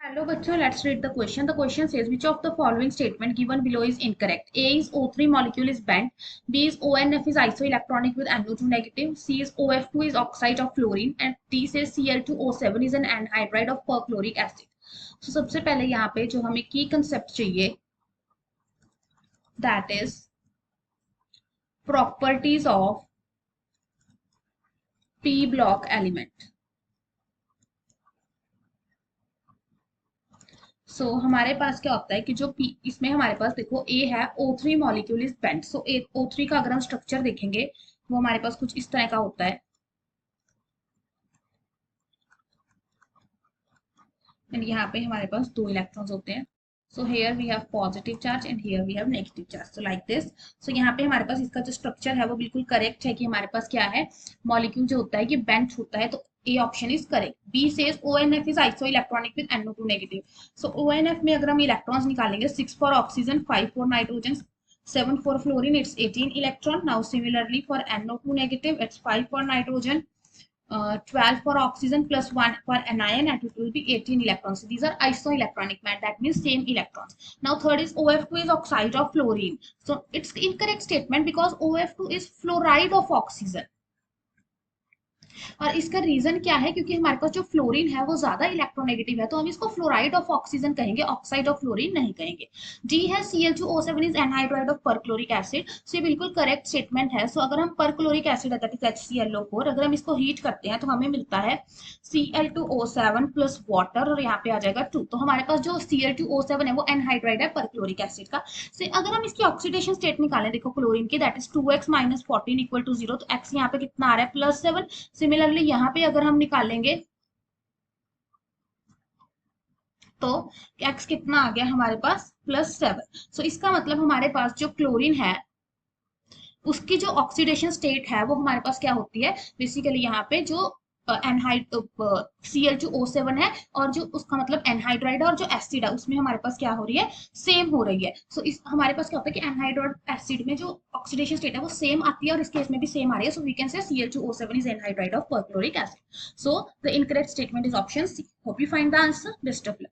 Hello, bachcho. Let's read the question. The question says, which of the following statement given below is incorrect? A is O3 molecule is bent. B is ONF is isoelectronic with NO2 negative. C is OF2 is oxide of fluorine. And D says Cl2O7 is an anhydride of perchloric acid. So सबसे पहले यहाँ पे जो हमें की concept चाहिए, that is properties of P block element. हमारे पास क्या होता है कि जो पी इसमें हमारे पास देखो ए है O3 molecule is bent. So O3 का अगर हम स्ट्रक्चर देखेंगे वो हमारे पास कुछ इस तरह का होता है। एंड यहाँ पे हमारे पास दो इलेक्ट्रॉन्स होते हैं। So here we have positive charge and here we have negative charge. So like this. So यहाँ पे हमारे पास इसका जो स्ट्रक्चर है वो बिल्कुल करेक्ट है कि हमारे पास क्या है, मॉलिक्यूल जो होता है ये बेंट होता है। तो A option is correct. B says ONF is isoelectronic with NO2 negative. So ONF में अगर हम इलेक्ट्रॉन्स निकालेंगे 6 for oxygen, 5 for nitrogen, 7 for fluorine, it's 18 electron. Now similarly for NO2 negative, it's 5 for nitrogen, 12 for oxygen plus 1 for anion, and it will be 18 electrons. So these are isoelectronic band, that means same electrons. Now third is OF2 is oxide of fluorine. So it's incorrect statement because OF2 is fluoride of oxygen. और इसका reason क्या है, क्योंकि हमारे पास जो fluorine है वो ज्यादा इलेक्ट्रोनेगेटिव है, तो हम इसको फ्लोराइड ऑफ ऑक्सीजन कहेंगे, ऑक्साइड ऑफ फ्लोरीन नहीं कहेंगे। डी है Cl2O7 is anhydride of perchloric acid. So ये बिल्कुल करेक्ट स्टेटमेंट है। सो अगर हम परक्लोरिक एसिड है दैट इज HClO4, अगर हम इसको हीट करते हैं तो हमें मिलता है Cl2O7 प्लस वाटर, और यहाँ पे आ जाएगा 2। तो हमारे पास जो Cl2O7 है वो एनहाइड्राइड है परक्लोरिक एसिड का। से अगर हम इसकी ऑक्सीडेशन स्टेट निकालें, देखो क्लोरीन की, that is 2x minus 14 equal to 0। तो x यहाँ पे कितना आ रहा है, +7। सिमिलरली यहाँ पे अगर हम निकालेंगे तो x कितना आ गया हमारे पास, +7। सो इसका मतलब हमारे पास जो क्लोरीन है उसकी जो ऑक्सीडेशन स्टेट है वो हमारे पास क्या होती है, बेसिकली यहाँ पे जो एनहाइड Cl2O7 है और जो उसका मतलब एनहाइड्राइड और जो एसिड है उसमें हमारे पास क्या हो रही है, सेम हो रही है। सो इस हमारे पास क्या होता है कि एनहाइड्राइड एसिड में जो ऑक्सीडेशन स्टेट है वो सेम आती है और इस केस में भी सेम आ रही है। So we can say Cl2O7 is anhydride of perchloric acid. So the incorrect statement is option C. Hope you find the answer. Best of luck.